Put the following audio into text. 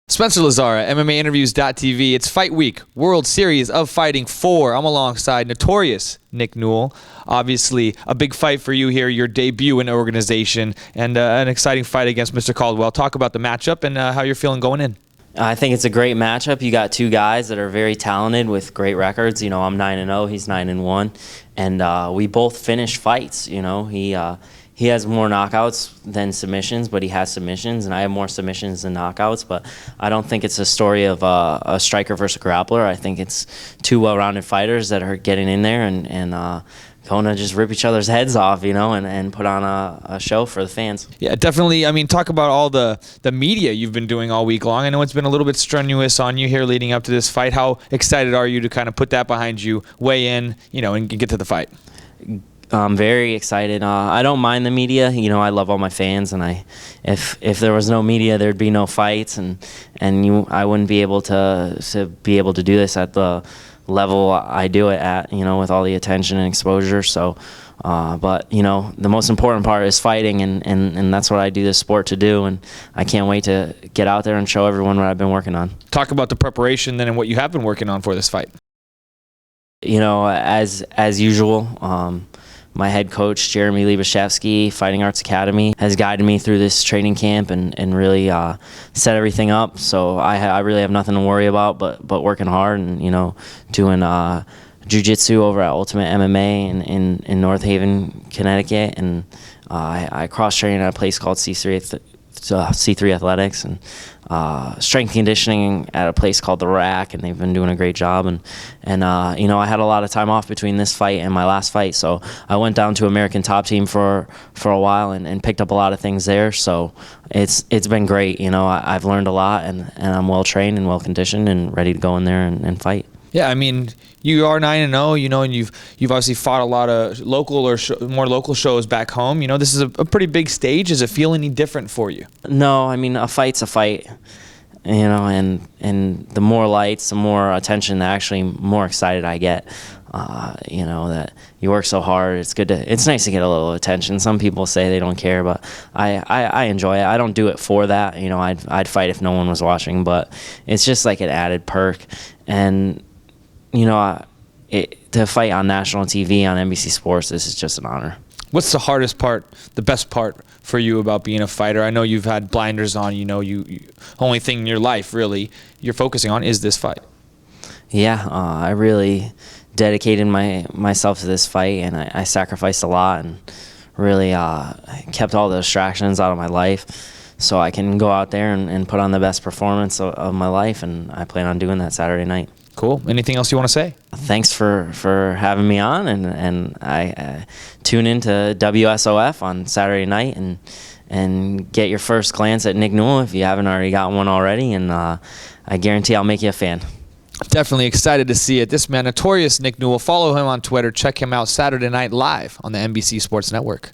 Spencer Lazara, MMAinterviews.tv. It's Fight Week, World Series of Fighting 4. I'm alongside notorious Nick Newell. Obviously, a big fight for you here, your debut in the organization, and an exciting fight against Mr. Caldwell. Talk about the matchup and how you're feeling going in. I think it's a great matchup. You got two guys that are very talented with great records. You know, I'm 9-0, he's 9-1, and we both finished fights. You know, he has more knockouts than submissions, but he has submissions, and I have more submissions than knockouts. But I don't think it's a story of a striker versus a grappler. I think it's two well-rounded fighters that are getting in there and going to just rip each other's heads off, you know, and put on a show for the fans. Yeah, definitely. I mean, talk about all the media you've been doing all week long. I know it's been a little bit strenuous on you here leading up to this fight. How excited are you to kind of put that behind you, weigh in, you know, and get to the fight? I'm very excited. I don't mind the media. You know, I love all my fans, and if there was no media, there'd be no fights, and I wouldn't be able to do this at the level I do it at. You know, with all the attention and exposure. So, but you know, the most important part is fighting, and that's what I do this sport to do, and I can't wait to get out there and show everyone what I've been working on. Talk about the preparation then and what you have been working on for this fight. You know, as usual. My head coach, Jeremy Libashevsky, Fighting Arts Academy, has guided me through this training camp and really set everything up. So I really have nothing to worry about but working hard and, you know, doing jiu-jitsu over at Ultimate MMA in North Haven, Connecticut. And I cross-train at a place called C3 Athletics, and strength conditioning at a place called The Rack, and they've been doing a great job. And you know, I had a lot of time off between this fight and my last fight, so I went down to American Top Team for a while and picked up a lot of things there. So it's been great. You know, I've learned a lot, and I'm well trained and well conditioned and ready to go in there and fight. Yeah, I mean, you are 9-0, you know, and you've obviously fought a lot of local or more local shows back home. You know, this is a pretty big stage. Does it feel any different for you? No, I mean, a fight's a fight. You know, and the more lights, the more attention, the actually more excited I get. You know, that you work so hard. It's nice to get a little attention. Some people say they don't care, but I enjoy it. I don't do it for that. You know, I'd fight if no one was watching, but it's just like an added perk. And you know, to fight on national TV on NBC Sports, this is just an honor. What's the hardest part, the best part for you about being a fighter? I know you've had blinders on. You know, you only thing in your life really you're focusing on is this fight. Yeah, I really dedicated myself to this fight, and I sacrificed a lot and really kept all the distractions out of my life so I can go out there and put on the best performance of my life, and I plan on doing that Saturday night. Cool. Anything else you want to say? Thanks for having me on, and I tune into WSOF on Saturday night and get your first glance at Nick Newell if you haven't already got one already, and I guarantee I'll make you a fan. Definitely excited to see it. This man, notorious Nick Newell. Follow him on Twitter. Check him out Saturday night live on the NBC Sports Network.